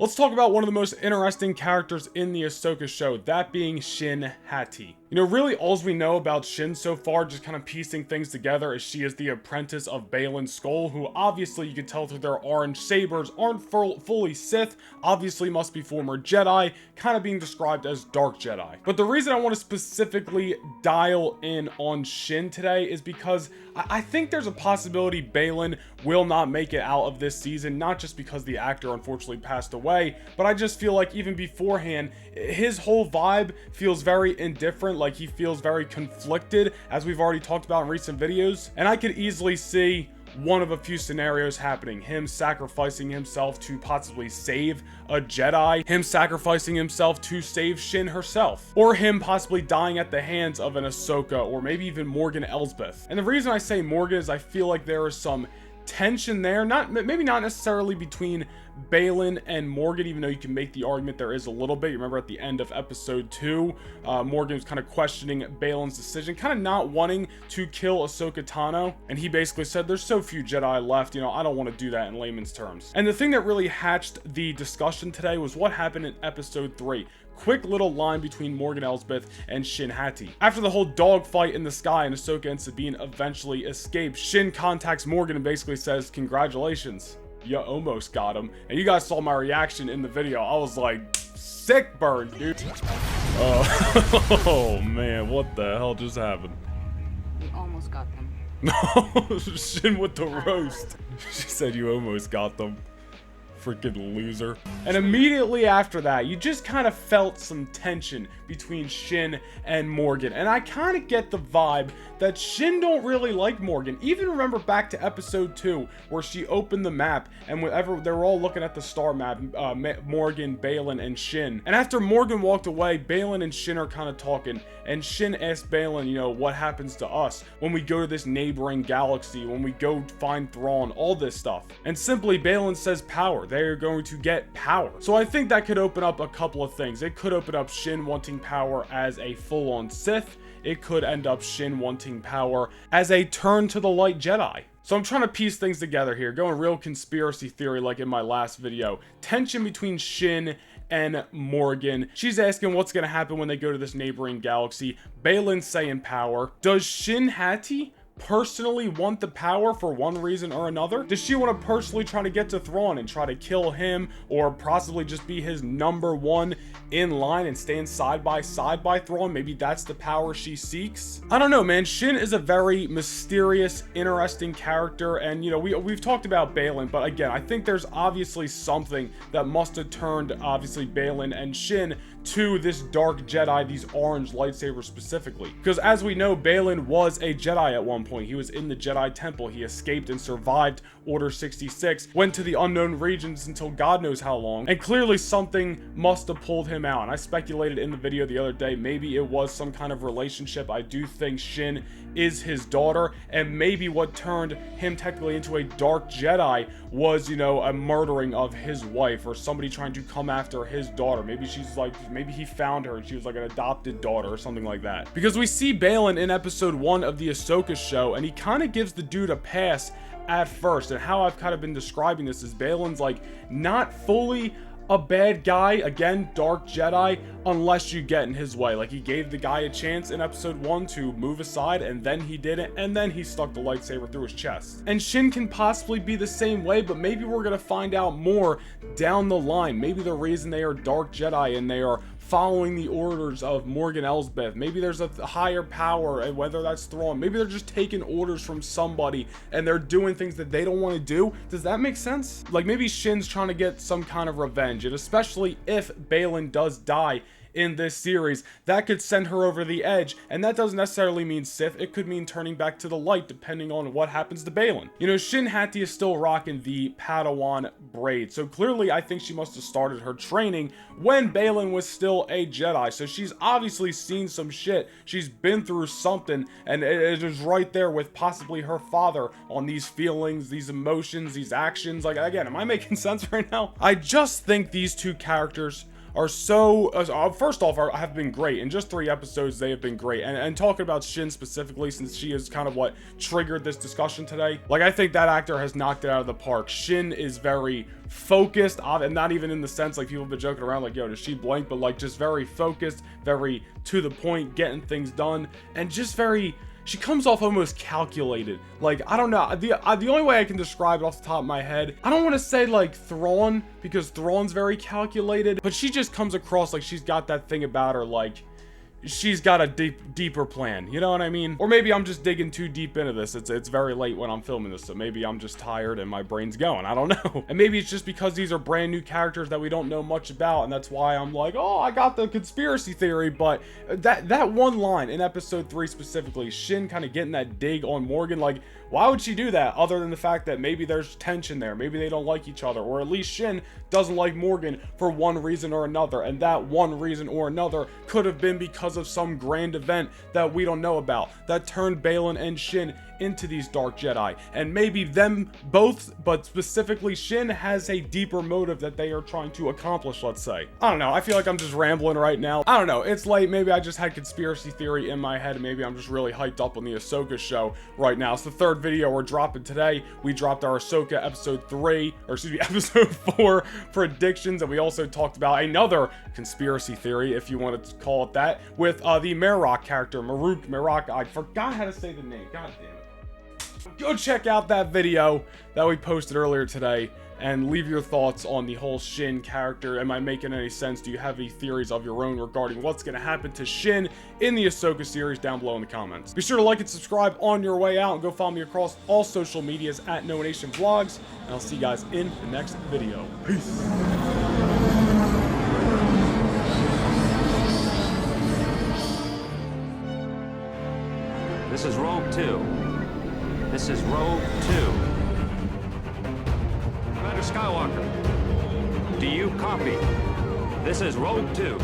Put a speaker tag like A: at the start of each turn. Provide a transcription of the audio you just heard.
A: Let's talk about one of the most interesting characters in the Ahsoka show, that being Shin Hati. You know, really all we know about Shin so far, just kind of piecing things together, is she is the apprentice of Baylan Skoll, who obviously you can tell through their orange sabers aren't fully Sith, obviously must be former Jedi, kind of being described as dark Jedi. But the reason I want to specifically dial in on Shin today is because I think there's a possibility Baylan will not make it out of this season, not just because the actor unfortunately passed away, but I just feel like even beforehand, his whole vibe feels very indifferent, like he feels very conflicted, as we've already talked about in recent videos, and I could easily see one of a few scenarios happening. Him sacrificing himself to possibly save a Jedi, him sacrificing himself to save Shin herself, or him possibly dying at the hands of an Ahsoka, or maybe even Morgan Elsbeth. And the reason I say Morgan is I feel like there is some tension there, maybe not necessarily between Baylan and Morgan, even though you can make the argument there is a little bit. You remember at the end of episode 2, Morgan was kind of questioning Baylan's decision, kind of not wanting to kill Ahsoka Tano, and he basically said, there's so few Jedi left, you know, I don't want to do that in layman's terms. And the thing that really hatched the discussion today was what happened in episode 3. Quick little line between Morgan Elsbeth and Shin Hati. After the whole dogfight in the sky and Ahsoka and Sabine eventually escape, Shin contacts Morgan and basically says, congratulations, you almost got him. And you guys saw my reaction in the video. I was like, sick burn, dude. Oh man, what the hell just happened?
B: We almost got them.
A: No, Shin with the roast. She said you almost got them. Freaking loser. And immediately after that, you just kind of felt some tension between Shin and Morgan. And I kind of get the vibe that Shin don't really like Morgan. Even remember back to episode 2 where she opened the map and whenever they were all looking at the star map, Morgan, Baylan, and Shin. And after Morgan walked away, Baylan and Shin are kind of talking. And Shin asked Baylan, you know, what happens to us when we go to this neighboring galaxy, when we go find Thrawn, all this stuff. And simply Baylan says power. They are going to get power. So I think that could open up a couple of things. It could open up Shin wanting power as a full-on Sith. It could end up Shin wanting power as a turn to the light Jedi. So I'm trying to piece things together here, going real conspiracy theory like in my last video. Tension between Shin and Morgan. She's asking what's going to happen when they go to this neighboring galaxy. Baylan's saying power. Does Shin Hati personally want the power for one reason or another? Does she want to personally try to get to Thrawn and try to kill him, or possibly just be his number one in line and stand side by side by Thrawn? Maybe that's the power she seeks. I don't know, man. Shin is a very mysterious, interesting character, and you know, we've talked about Baylan, but again, I think there's obviously something that must have turned obviously Baylan and Shin to this dark Jedi, these orange lightsabers specifically. Because as we know, Baylan was a Jedi at one point. He was in the Jedi Temple. He escaped and survived Order 66, went to the unknown regions until God knows how long, and clearly something must have pulled him out. And I speculated in the video the other day, maybe it was some kind of relationship. I do think Shin is his daughter, and maybe what turned him technically into a dark Jedi was, you know, a murdering of his wife, or somebody trying to come after his daughter. Maybe she's like, maybe he found her and she was like an adopted daughter or something like that. Because we see Baylan in episode 1 of the Ahsoka show, and he kind of gives the dude a pass at first. And how I've kind of been describing this is Baylan's like not fully a bad guy, again, dark Jedi, unless you get in his way. Like, he gave the guy a chance in episode 1 to move aside, and then he didn't, and then he stuck the lightsaber through his chest. And Shin can possibly be the same way, but maybe we're gonna find out more down the line. Maybe the reason they are dark Jedi and they are following the orders of Morgan Elsbeth, maybe there's a higher power, and whether that's Thrawn, maybe they're just taking orders from somebody and they're doing things that they don't want to do. Does that make sense? Like, maybe Shin's trying to get some kind of revenge, and especially if Baylan does die in this series, that could send her over the edge, and that doesn't necessarily mean Sith. It could mean turning back to the light, depending on what happens to Baylan. You know, Shin Hati is still rocking the Padawan braid, so clearly I think she must have started her training when Baylan was still a Jedi, so she's obviously seen some shit. She's been through something, and it is right there with possibly her father on these feelings, these emotions, these actions. Like, again, am I making sense right now? I just think these two characters are so, first off, have been great. In just 3 episodes, they have been great. And talking about Shin specifically, since she is kind of what triggered this discussion today, like, I think that actor has knocked it out of the park. Shin is very focused, and not even in the sense, like, people have been joking around, like, yo, does she blink? But, like, just very focused, very to the point, getting things done, and just very... She comes off almost calculated. Like, I don't know. The only way I can describe it off the top of my head, I don't want to say like Thrawn, because Thrawn's very calculated, but she just comes across like she's got that thing about her, like she's got a deeper plan, you know what I mean? Or maybe I'm just digging too deep into this. It's very late when I'm filming this, so maybe I'm just tired and my brain's going, I don't know. And maybe it's just because these are brand new characters that we don't know much about, and that's why I'm like, oh, I got the conspiracy theory. But that one line in episode 3 specifically, Shin kind of getting that dig on Morgan, like, why would she do that other than the fact that maybe there's tension there, maybe they don't like each other, or at least Shin doesn't like Morgan for one reason or another, and that one reason or another could have been because of some grand event that we don't know about that turned Baylan and Shin into these dark Jedi. And maybe them both, but specifically Shin, has a deeper motive that they are trying to accomplish, let's say. I don't know, I feel like I'm just rambling right now. I don't know, it's late, maybe I just had conspiracy theory in my head, and maybe I'm just really hyped up on the Ahsoka show right now. It's the 3rd video we're dropping today. We dropped our Ahsoka episode 4 predictions, and we also talked about another conspiracy theory, if you wanted to call it that, with the Marok character, Marok. I forgot how to say the name, god damn it. Go check out that video that we posted earlier today and leave your thoughts on the whole Shin character. Am I making any sense? Do you have any theories of your own regarding what's going to happen to Shin in the Ahsoka series down below in the comments? Be sure to like and subscribe on your way out, and go follow me across all social medias at NoNation Vlogs, and I'll see you guys in the next video. Peace.
C: This is Rogue 2. This is Rogue 2. Commander Skywalker, do you copy? This is Rogue 2.